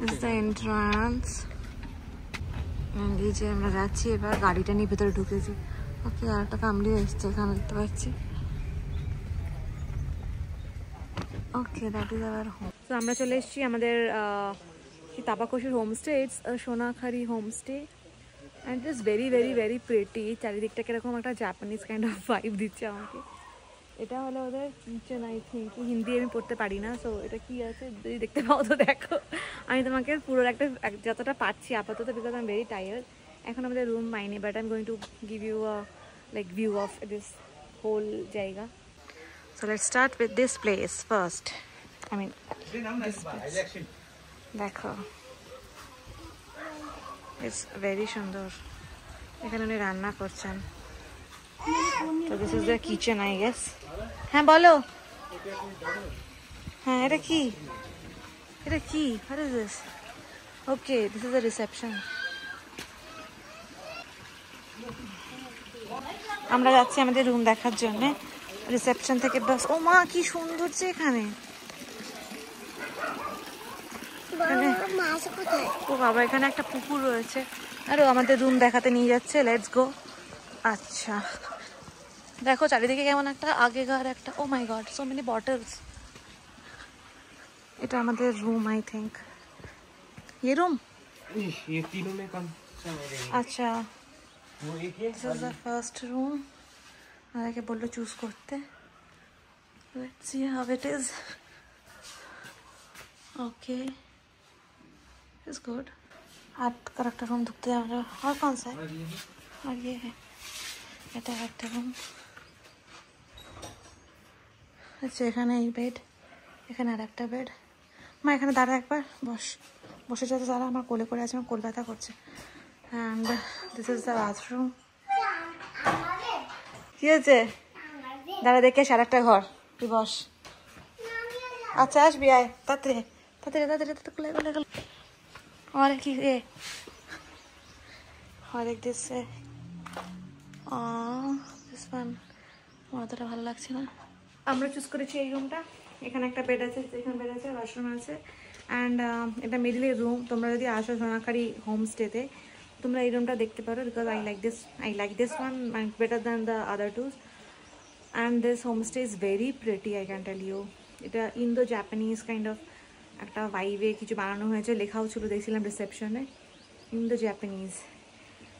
This is the entrance. And এই যে আমরা যাচ্ছি এবার গাড়িটা নিয়ে ভেতরে ঢুকেছি। ওকে, আর একটা ফ্যামিলি এসছে এখানে দেখতে পাচ্ছি। Okay, that is our home. তো আমরা চলে এসেছি আমাদের তাপাকোশির homestay. It's Sonakhari homestay and it is very very very pretty. চারিদিকটা কিরকম একটা জাপানিজ কাইন্ড অফ ভাইব দিচ্ছে আমাকে। এটা হলো ওদের কিচেন, আই থিঙ্ক। হিন্দি আমি পড়তে পারি না, সো এটা কি আছে যদি দেখতে পাও তো দেখো। আমি তোমাকে পুরো একটা যতটা পাচ্ছি আপাতত, because I am very tired. এখন আমাদের রুম পাইনি, but I am going to give you a like view of this whole জায়গা। So let's start with this place first. I mean দেখো, ইটস ভেরি সুন্দর। এখানে উনি রান্না করছেন। তো this is the kitchen, I guess. হ্যাঁ বলো। হ্যাঁ, এটা কি? এটা কি? What is this? Okay, this is the reception. আমরা যাচ্ছি আমাদের রুম দেখার জন্য। রিসেপশন থেকে বাস। ও মা, কি সুন্দর যে এখানে। ও বাবা, এখানে একটা পুকুর রয়েছে। আরে আমাদের রুম দেখাতে নিয়ে যাচ্ছে। Let's go. আচ্ছা, দেখো চারিদিকে কেমন একটা আগেকার একটা। ও মাই গড, সো মেনি বটলস। এটা আমাদের রুম, আই থিঙ্ক। ये रूम? ये तीनों में कम। अच्छा, this is the first room. আমাকে বললো চুজ করতে। Let's see how it is. Okay, it's good. आठ करेक्टर रूम ढुकते हैं আমরা। और कौन सा है? और ये है। এটা একটা রুম। আচ্ছা, এখানে এই বেড, এখানে আর একটা বেড। মা এখানে দাঁড়া একবার, বস। বসে যাতে দাঁড়া, আমার কোলে করে আছে, আমার কোল ব্যথা করছে। And this is the bathroom. কি হয়েছে? দাঁড়া, দেখে আর একটা ঘর। তুই বস। আচ্ছা, আসবি, আয় তাড়াতাড়ি তাড়াতাড়ি তাড়াতাড়ি তাড়াতাড়ি কোলে কোলে কোলে। और কি এ और एक दिस है। দিস ওয়ান আমার অতটা ভালো লাগছে না। আমরা চুজ করেছি এই রুমটা। এখানে একটা বেড আছে, এখানে বেড আছে, ওয়াশরুম আছে। অ্যান্ড এটা মিডলের রুম। তোমরা যদি আসো সোনাখারি হোমস্টেতে, তোমরা এই রুমটা দেখতে পারো, because I like this one better than the other twos. And this homestay is very pretty, I can tell you. এটা ইন্দো জাপানিজ কাইন্ড অফ একটা ভাইবে কিছু বানানো হয়েছে। লেখাও ছিল, দেখছিলাম রিসেপশনে, ইন্দো জাপানিজ।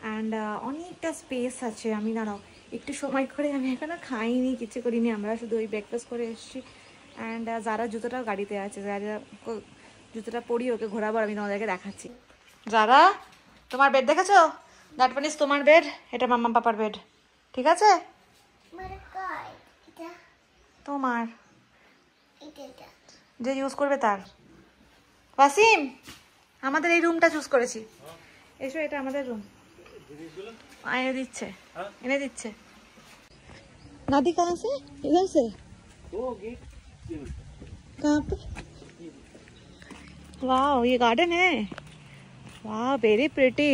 অ্যান্ড অনেকটা স্পেস আছে। আমি দাঁড়াও একটু সময় করে, আমি এখনো খাইনি, কিছু করিনি, আমরা শুধু ওই ব্রেকফাস্ট করে এসেছি। অ্যান্ড যারা জুতোটাও গাড়িতে আছে, যারা জুতোটা পরি ওকে ঘোরাবো, আমি তোমাদেরকে দেখাচ্ছি। যারা, তোমার বেড দেখেছো? দ্যাট ওয়ান ইজ তোমার বেড, এটা মাম্মা পাপার বেড, ঠিক আছে? তোমার যে ইউজ করবে তার। ওয়াসিম, আমাদের এই রুমটা চুজ করেছি। এসো, এটা আমাদের রুম। এনে দিচ্ছে, এনে দিচ্ছে। नादी कहाँ से? इधर से? वो गेट कहाँ पे? वाह, ये गार्डन है। वाह, वेरी प्रिटी।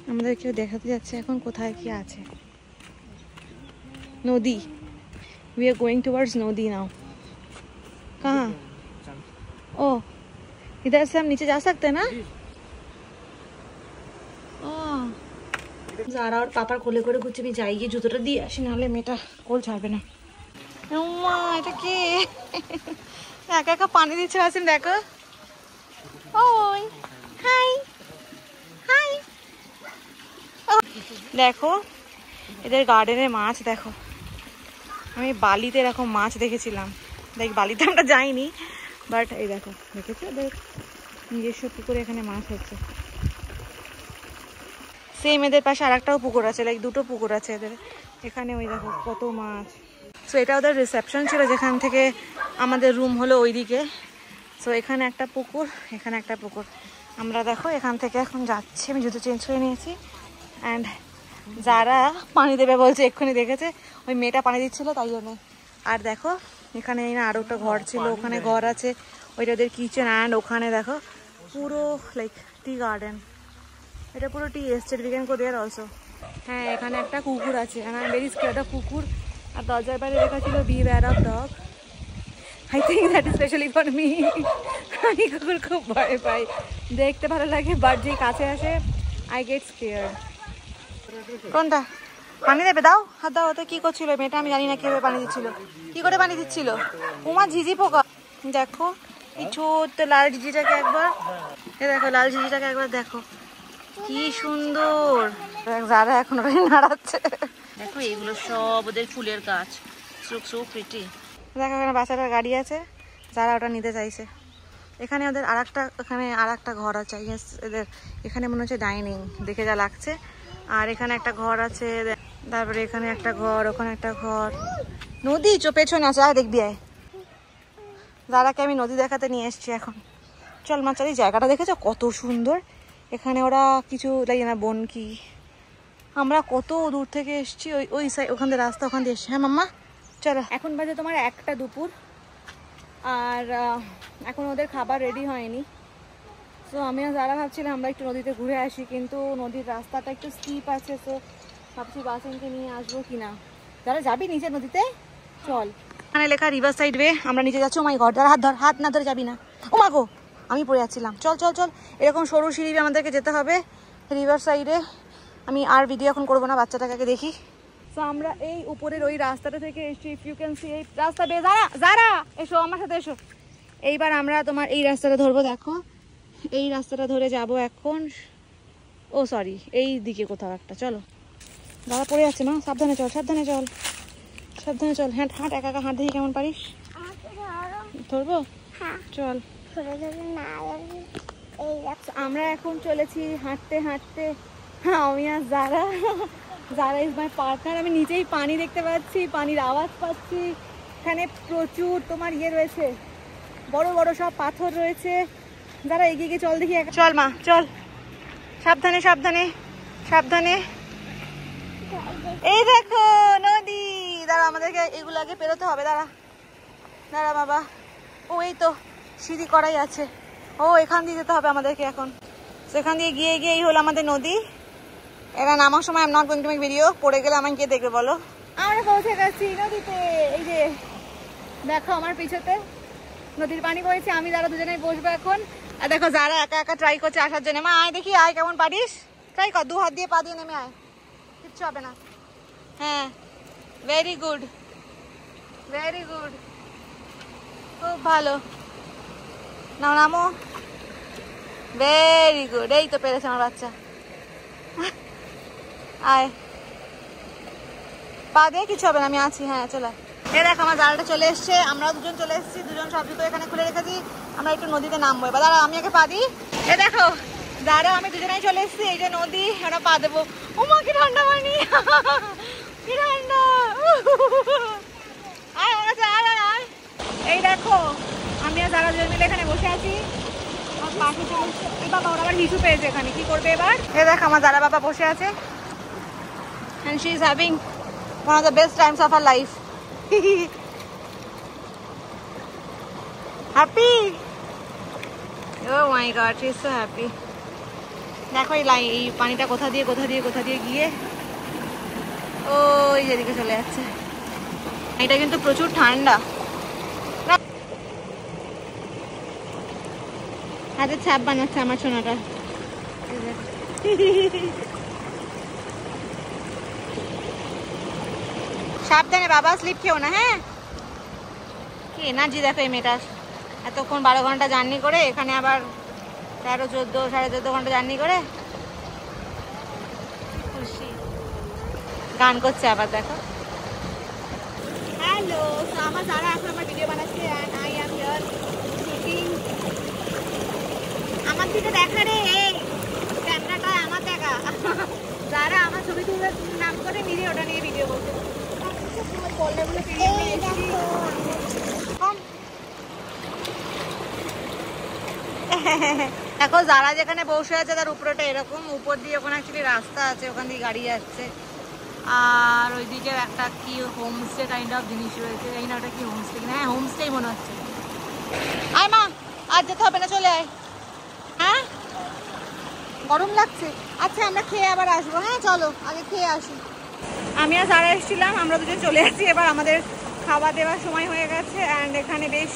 আমাদের কেউ দেখাতে যাচ্ছে এখন কোথায় কি আছে। নদী। We are going towards नदी now. कहाँ? ओ, इधर से हम नीचे जा सकते हैं ना? যারা ওর পাপার কোলে করে ঘুরছে। আমি যাই গিয়ে জুতোটা দিয়ে আসি, নাহলে মেয়েটা কোল ছাড়বে না। মা, এটা কে? একা একা পানি দিচ্ছে। আসেন দেখো। ওই হাই হাই। দেখো এদের গার্ডেনে মাছ দেখো। আমি বালিতে এরকম মাছ দেখেছিলাম, দেখ বালিতে আমরা যাইনি, বাট এই দেখো, দেখেছো ওদের নিজস্ব পুকুরে এখানে মাছ হচ্ছে। সেম এদের পাশে আর একটাও পুকুর আছে, লাইক দুটো পুকুর আছে এদের এখানে। ওই দেখো কত মাছ। সো এটা ওদের রিসেপশন ছিল, যেখান থেকে আমাদের রুম হলো ওইদিকে। সো এখানে একটা পুকুর, এখানে একটা পুকুর। আমরা দেখো এখান থেকে এখন যাচ্ছি। আমি জুতো চেঞ্জ করে নিয়েছি। অ্যান্ড যারা পানি দেবে বলছে, এক্ষুনি দেখেছে ওই মেয়েটা পানি দিচ্ছিল, তাই জন্য। আর দেখো এখানে আরও একটা ঘর ছিল, ওখানে ঘর আছে, ওইটা ওদের কিচেন। অ্যান্ড ওখানে দেখো পুরো লাইক টি গার্ডেন। এটা পুরো tea estate, we can go there also. হ্যাঁ, এখানে একটা কুকুর আছে, and I am very scared of কুকুর। আর দরজার বাইরে লেখা ছিল beware of dog. I think that is specially for me. আমি কুকুর খুব ভয় পাই, দেখতে ভালো লাগে বাট যেই কাছে আসে আই গেট স্কেয়ার্ড। কোনটা পানি দেবে? দাও, হাত দাও। ওতে কি করছিল মেয়েটা আমি জানি না কিভাবে পানি দিচ্ছিল, কি করে পানি দিচ্ছিল। উমা ঝিঝি পোকা, দেখো এই ছোট্ট লাল ঝিঝিটাকে একবার, এ দেখো লাল ঝিঝিটাকে একবার দেখো কি সুন্দর। যারা এখন ওখানে নাড়াচ্ছে, দেখো এগুলো সব ওদের ফুলের গাছ, সো প্রিটি। দেখো এখানে বাচ্চাটার গাড়ি আছে, যারা ওটা নিতে চাইছে। এখানে ওদের আরেকটা ঘর আছে, এদের এখানে মনে হচ্ছে ডাইনিং দেখে যা লাগছে। আর এখানে একটা ঘর আছে, তারপরে এখানে একটা ঘর, ওখানে একটা ঘর। নদী পেছনে আছে, আয় দেখবি আয়। দাদাকে আমি নদী দেখাতে নিয়ে এসছি এখন। চল মা চল, এই জায়গাটা দেখেছো কত সুন্দর। এখানে ওরা কিছু লাগে না বোন কি, আমরা কত দূর থেকে এসছি, ওই সাইড ওখান দিয়ে রাস্তা, ওখান দিয়ে এসছি। হ্যাঁ মাম্মা চলো। এখন বাজে তোমার 1টা দুপুর, আর এখন ওদের খাবার রেডি হয়নি। তো আমি আর যারা ভাবছিলাম আমরা একটু নদীতে ঘুরে আসি, কিন্তু নদীর রাস্তাটা একটু স্টিপ আছে, তো ভাবছি বাসনকে নিয়ে আসবো কিনা। যারা যাবি নিচে নদীতে চল। এখানে লেখা রিভার সাইড ওয়ে, আমরা নিচে যাচ্ছি। ও মাই গড, যারা হাত না ধরে যাবি না। ও মা গো, আমি পড়ে যাচ্ছিলাম। চল চল চল, এরকম সরু সিঁড়ি আমাদেরকে যেতে হবে রিভার সাইডে। আমি আর ভিডিও এখন করবো না, বাচ্চাটাকে দেখি। তো আমরা এই উপরের ওই রাস্তাটা থেকে এসছি। ইফ ইউ ক্যান সি এই রাস্তা বেয়ে, যারা এসো আমার সাথে এসো। এইবার আমরা তোমার এই রাস্তাটা ধরবো, দেখো এই রাস্তাটা ধরে যাব এখন। ও সরি, এই দিকে কোথাও একটা। চলো, দাদা পড়ে যাচ্ছে মা, সাবধানে চল, সাবধানে চল, সাবধানে চল। হাঁট হাঁট, একা একা হাঁট, দেখি কেমন পারিস। ধরবো? চল। আমরা এখন চলেছি হাঁটতে হাঁটতে, আমি আর যারা ইজ মাই পার্টনার। আমি নিচেই পানি দেখতে পাচ্ছি, পানির আওয়াজ পাচ্ছি। এখানে প্রচুর তোমার ইয়ে রয়েছে, বড় বড় সব পাথর রয়েছে। যারা এগিয়ে গিয়ে চল দেখি। চল মা চল, সাবধানে সাবধানে সাবধানে। এই দেখো নদী, দাঁড়া আমাদেরকে এগুলো আগে পেরোতে হবে। দাঁড়া দাঁড়া বাবা, ও এই তো সিঁড়ি করাই আছে। ও এখান দিয়ে যেতে হবে আমাদেরকে এখন। সেখান দিয়ে গিয়ে গিয়ে এই হলো আমাদের নদী। এরা নামার সময় আমি not going to make video, পড়ে গেলে আমাকে কে দেখবে বলো। আমরা পৌঁছে গেছি নদীতে। এই যে দেখো আমার পিছতে নদীর পানি বইছে, আমি যারা দুজনেই বসবো এখন। আর দেখো যারা একা একা ট্রাই করছে আসার জন্য। মা আয় দেখি, আয় কেমন পারিস, ট্রাই কর, 2 হাত দিয়ে পা দিয়ে নেমে আয়, কিচ্ছু হবে না। হ্যাঁ ভেরি গুড, ভেরি গুড, খুব ভালো। নাও নামো, ভেরি গুড। এই তো পেরেছে আমার বাচ্চা। আয় পা দিয়ে, কিছু হবে না, আমি আছি। হ্যাঁ চলে। এ দেখ আমার জালটা চলে এসছে, আমরাও দুজন চলে এসেছি, দুজন সব জুতো এখানে খুলে রেখেছি। আমরা একটু নদীতে নামবো এবার। দাঁড়া আমি আগে পা দিই। এ দেখো দাঁড়া, আমি দুজনেই চলে এসেছি, এই যে নদী, আমরা পা দেবো। ও মা কি ঠান্ডা পানি, কি ঠান্ডা। আয় আমার কাছে, আয় আয় আয়। এই দেখো আমি আর যারা দুজন মিলে এখানে বসে আছি। আমার পাশে চলে এসছে। এই বাবা ওরা আবার হিসু পেয়েছে এখানে, কি করবে এবার। এ দেখ আমার যারা বাবা বসে আছে, and she is having one of the best times of her life. Happy? Oh my god, she is so happy. দেখো এই পানিটা কোথা দিয়ে গিয়ে ওই যেদিকে চলে যাচ্ছে। এটা কিন্তু প্রচুর ঠান্ডা। হাতে ছাপ বানাচ্ছে আমার সোনাটা। সাবধানে বাবা, স্লিপ খেও না। হ্যাঁ কি এনার্জি দেখো এই মেয়েটার, এতক্ষণ 12 ঘন্টা জার্নি করে, এখানে আবার 13, 14, সাড়ে 14 ঘন্টা জার্নি করে খুশি। গান করছে আবার দেখো। হ্যালো, আমার যারা এখন আমার ভিডিও বানাচ্ছে, and I am here shooting। আমার দিকে দেখা রে, ক্যামেরাটা আমার দেখা। যারা আমার ছবি তুলে নাম করে নিজে ওটা নিয়ে ভিডিও করছে। দেখো যারা যেখানে বসে আছে তার উপরেটা এরকম, উপর দিয়ে ওখানে অ্যাকচুয়ালি রাস্তা আছে, ওখান দিয়ে গাড়ি আসছে। আর ওইদিকে একটা কি হোমস্টে কাইন্ড অফ জিনিস রয়েছে, এই না ওটা কি হোমস্টে, হ্যাঁ হোমস্টেই মনে হচ্ছে। আয় মা, আর যেতে হবে না, চলে আয়। হ্যাঁ গরম লাগছে, আচ্ছা আমরা খেয়ে আবার আসবো। হ্যাঁ চলো আগে খেয়ে আসি। আমি আর যারা এসেছিলাম আমরা দুজন চলে আসছি। এবার আমাদের খাওয়া দেওয়ার সময় হয়ে গেছে অ্যান্ড এখানে বেশ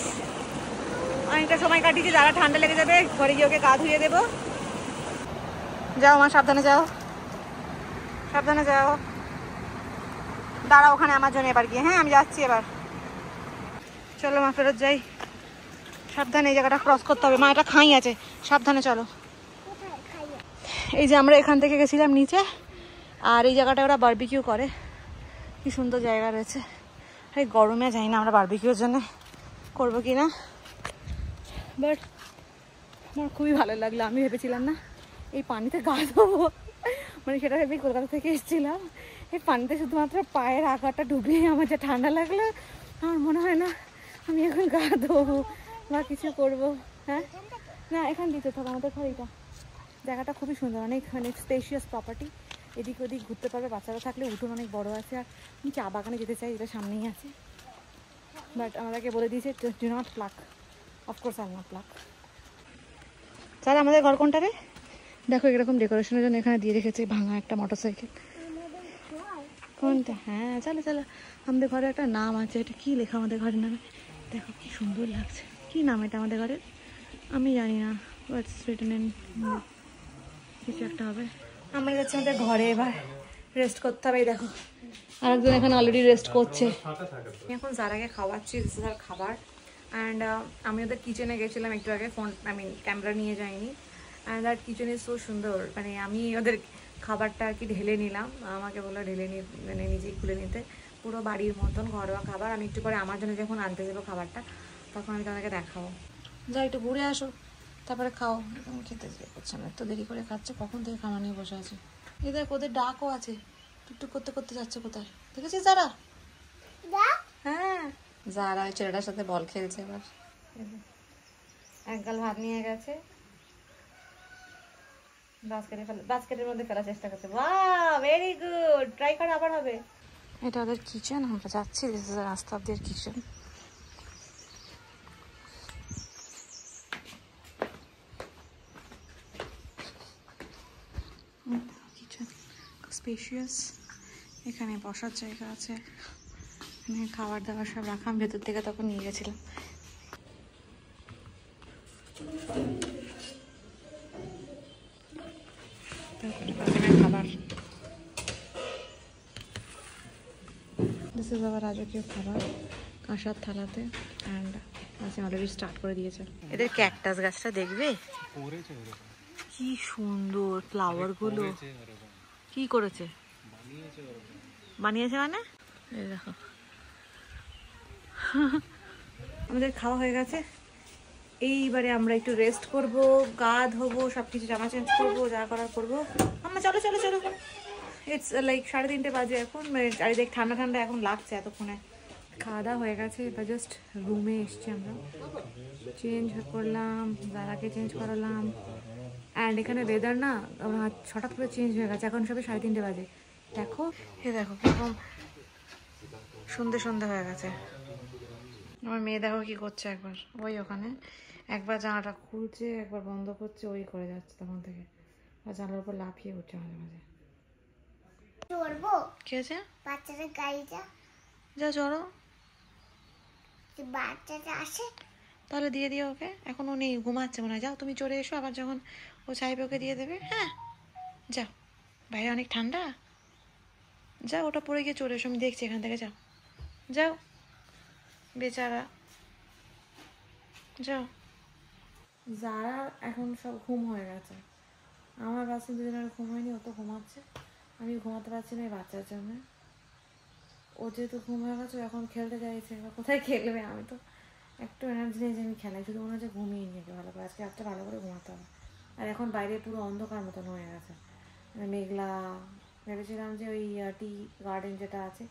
অনেকটা সময় কাটিয়েছি। যারা ঠান্ডা লেগে যাবে ঘরে গিয়ে ওকে গা ধুয়ে দেবো। যাও মা, সাবধানে যাও, সাবধানে যাও। দাঁড়া ওখানে আমার জন্য এবার গিয়ে। হ্যাঁ আমি যাচ্ছি এবার। চলো মা ফেরত যাই। সাবধানে এই জায়গাটা ক্রস করতে হবে। মা এটা খাই আছে, সাবধানে চলো। এই যে আমরা এখান থেকে গেছিলাম নিচে, আর এই জায়গাটা ওরা বারবিকিউ করে। কি সুন্দর জায়গা রয়েছে। এই গরমে যাই না আমরা বারবিকিউর জন্য করবো কি না, বাট আমার খুবই ভালো লাগলো। আমি ভেবেছিলাম না এই পানিতে গা ধোবো, মানে সেটা ভেবেই কলকাতা থেকে এসেছিলাম। এই পানিতে শুধুমাত্র পায়ের আঘাতটা ডুবিয়ে আমার যে ঠান্ডা লাগলো, আমার মনে হয় না আমি এখন গা ধোবো বা কিছু করবো। হ্যাঁ না, এখান দিতে থাকো আমাদের ঘর। এইটা জায়গাটা খুবই সুন্দর, অনেক স্পেশিয়াস প্রপার্টি। এদিক ওদিক ঘুরতে পারবে বাচ্চারা থাকলে। উঠোন অনেক বড় আছে। আর আমি চা বাগানে যেতে চাই, এটা সামনেই আছে, বাট আমাদেরকে বলে দিয়েছে do not pluck. Of course I not pluck. তাহলে আমাদের ঘর কোনটা রে? দেখো এরকম ডেকোরেশনের জন্য এখানে দিয়ে রেখেছে ভাঙা একটা মোটরসাইকেল। কোনটা? হ্যাঁ চলো চলো। আমাদের ঘরে একটা নাম আছে, এটা কি লেখা আমাদের ঘরের নামে? দেখো কি সুন্দর লাগছে। কি নাম এটা আমাদের ঘরের? আমি জানি না, বাট রিটেন ইন কিছু একটা হবে। আমরা যাচ্ছি আমাদের ঘরে, এবার রেস্ট করতে হবে। দেখো আরেকজন এখানে অলরেডি রেস্ট করছে। এখন যারাকে খাওয়াচ্ছি তার খাবার। অ্যান্ড আমি ওদের কিচেনে গেছিলাম একটু আগে, ফোন ক্যামেরা নিয়ে যাইনি। And that kitchen is so সুন্দর। মানে আমি ওদের খাবারটা আর কি ঢেলে নিলাম, আমাকে বললো ঢেলে নিয়ে মানে নিজেই খুলে নিতে। পুরো বাড়ির মতন ঘরোয়া খাবার। আমি একটু পরে আমার জন্য যখন আনতে যাবো খাবারটা, তখন আমি তোমাকে দেখাবো। যাই একটু ঘুরে আসো, তারপরে খাও। খেতে করছে না, এত দেরি করে খাচ্ছে, কখন থেকে খাওয়া নিয়ে বসে আছে। এই দেখ ওদের ডাকও আছে, টুকটুক করতে করতে যাচ্ছে কোথায়, দেখেছিস যারা? হ্যাঁ যারা ওই ছেলেটার সাথে বল খেলছে। এবার এক গাল ভাত নিয়ে গেছে, বাস্কেটের মধ্যে ফেলার চেষ্টা করছে। বাহ ভেরি গুড, ট্রাই কর, আবার হবে। এটা ওদের কিচেন, আমরা যাচ্ছি রাস্তা ওদের কিচেন। কিচেন স্পেশিয়াস, এখানে বসার জায়গা আছে, এখানে খাবার দাবার সব রাখা। আমি ভেতর থেকে তখন নিয়ে গেছিলাম। খাবার দিস ইজ আওয়ার রাজকীয় খাবার কাঁসার থালাতে। অ্যান্ড আজকে অলরেডি স্টার্ট করে দিয়েছে। এদের ক্যাকটাস গাছটা দেখবে কি সুন্দর, ফ্লাওয়ার গুলো কি করেছে, বানিয়েছে মানে এই দেখো। আমাদের খাওয়া হয়ে গেছে, এইবারে আমরা একটু রেস্ট করব, গা ধোবো, সব কিছু জামা চেঞ্জ করবো, যা করার করবো। আমরা চলো চলো চলো। ইটস লাইক 3:30 বাজে এখন, মানে চারিদিক ঠান্ডা ঠান্ডা এখন লাগছে এতক্ষণে। খাওয়া দাওয়া হয়ে গেছে, এবার জাস্ট রুমে এসছি আমরা, চেঞ্জ করলাম, দাদাকে চেঞ্জ করালাম। অ্যান্ড এখানে ওয়েদার না হঠাৎ করে চেঞ্জ হয়ে গেছে, এখন সবে 3:30 বাজে। দেখো এ দেখো কিরকম সন্ধে সন্ধে হয়ে গেছে। আমার মেয়ে দেখো কি করছে, একবার ওই ওখানে একবার জানালাটা খুলছে, একবার বন্ধ করছে, ওই করে যাচ্ছে তখন থেকে। আর জানালার উপর লাফিয়ে উঠছে মাঝে মাঝে। কি আছে? বাচ্চাদের গাড়িটা যা চড়ো, বাচ্চাটা আসে তাহলে দিয়ে দিও ওকে। এখন ও নেই, ঘুমাচ্ছে মনে হয়। যাও তুমি চড়ে এসো, আবার যখন ও চাইবে ওকে দিয়ে দেবে। হ্যাঁ যাও, বাইরে অনেক ঠান্ডা, যাও ওটা পরে গিয়ে চড়ে এসো, আমি দেখছি এখান থেকে। যাও যাও বেচারা, যাও। যারা এখন সব ঘুম হয়ে গেছে, আমার বাচ্চা দুজনের ঘুম হয়নি, ও তো ঘুমাচ্ছে, আমি ঘুমাতে পারছি না এই বাচ্চার জন্য। ও যেহেতু ঘুম হয়ে গেছে, এখন খেলতে চাইছে, কোথায় খেলবে? আমি তো একটু এনার্জি নেই যে আমি খেলাই, শুধু মনে হচ্ছে ঘুমিয়ে নিয়ে ভালো করে। আজকে রাতটা ভালো করে ঘুমাতে হবে। আর এখন বাইরে পুরো অন্ধকার মতন হয়ে গেছে, মানে মেঘলা। ভেবেছিলাম যে ওই টি গার্ডেন যেটা আছে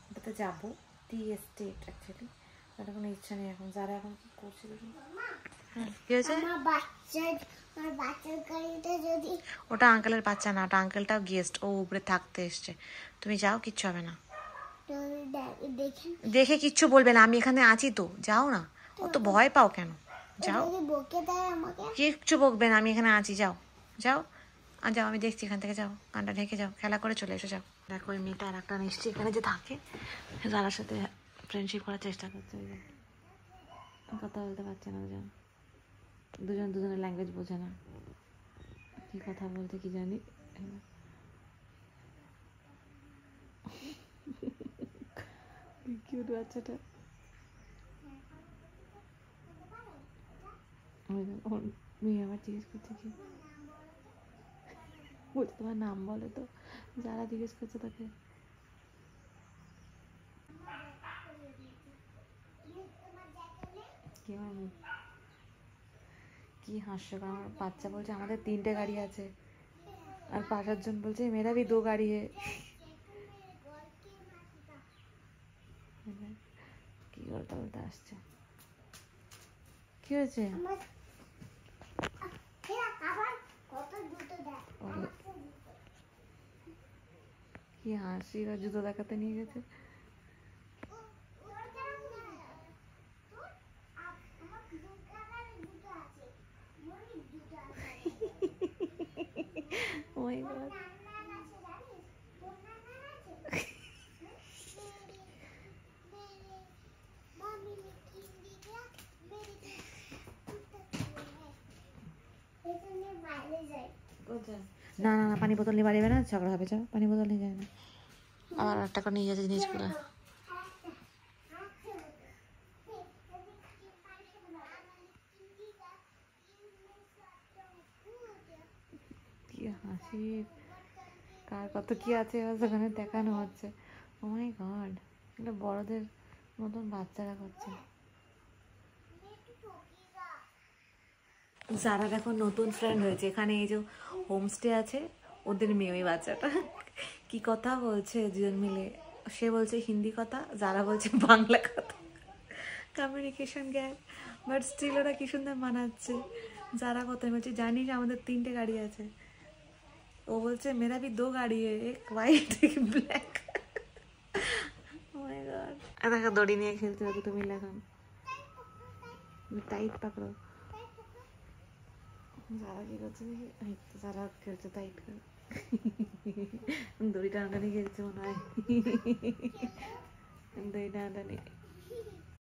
ওটাতে যাবো, টি এস্টেট অ্যাকচুয়ালি, তার কোনো ইচ্ছা নেই এখন। যারা এখন কি করছে দেখি। ওটা আঙ্কেলের বাচ্চা না, ওটা আঙ্কেলটাও গেস্ট, ও উপরে থাকতে এসছে। তুমি যাও, কিচ্ছু হবে না। দেখে কিচ্ছু বলবে না, আমি এখানে আছি তো, যাও না। অত ভয় পাও কেন? যাও, কিচ্ছু বকবে না, আমি এখানে আছি। যাও যাও আর যাও, আমি দেখছি এখান থেকে। যাও, কানটা ঢেকে যাও, খেলা করে চলে এসো। যাও। দেখো ওই মেয়েটা আর একটা নিশ্চয়ই এখানে যে থাকে, যারার সাথে ফ্রেন্ডশিপ করার চেষ্টা করছে, ওই যে কথা বলতে পারছে না দুজন, দুজন দুজনের ল্যাঙ্গুয়েজ বোঝে না, কি কথা বলতে কি জানি। কিউট বাচ্চাটা, মেয়ে আবার জিজ্ঞেস করছে কি বলছে, তোমার নাম বলো তো, যারা জিজ্ঞেস করছে তাকে। কি হাস্যকর, আমার বাচ্চা বলছে আমাদের 3টে গাড়ি আছে, আর 5-8 জন বলছে মেরা ভি 2 গাড়ি হে। কি বলতে বলতে আসছে, কি হয়েছে? কি হাসি, জুতো দেখাতে নিয়ে গেছে। Oh my God. না না না, পানি বোতল নিয়ে বাড়ি যাবে না, ঝগড়া হবে, চল পানি বোতল নিয়ে যায় না, আবার একটা করে নিয়ে যাচ্ছে জিনিসগুলো। কি হাসি, কার কত কি আছে এবার সেখানে দেখানো হচ্ছে। ও মাই গড, এগুলো বড়দের মতন বাচ্চারা করছে। যারা দেখো নতুন ফ্রেন্ড হয়েছে এখানে, এই যে হোমস্টে আছে ওদের মেয়ে, ওই বাচ্চাটা কি কথা বলছে দুজন মিলে, সে বলছে হিন্দি কথা, যারা বলছে বাংলা কথা, কমিউনিকেশন গ্যাপ, বাট স্টিল ওরা কি সুন্দর মানাচ্ছে। যারা কথা বলছে জানিস আমাদের 3টে গাড়ি আছে, ও বলছে মেরা ভি 2 গাড়ি হে, এক হোয়াইট এক ব্ল্যাক। ও মাই গড, দেখো দড়ি নিয়ে খেলতে হবে তুমি এখন, টাইট পাকড়ো। যারা কি করছে দেখি, এই তো যারা খেলছে টাইট করে, দড়ি টানাটানি খেলছে মনে হয়, দড়ি টানাটানি।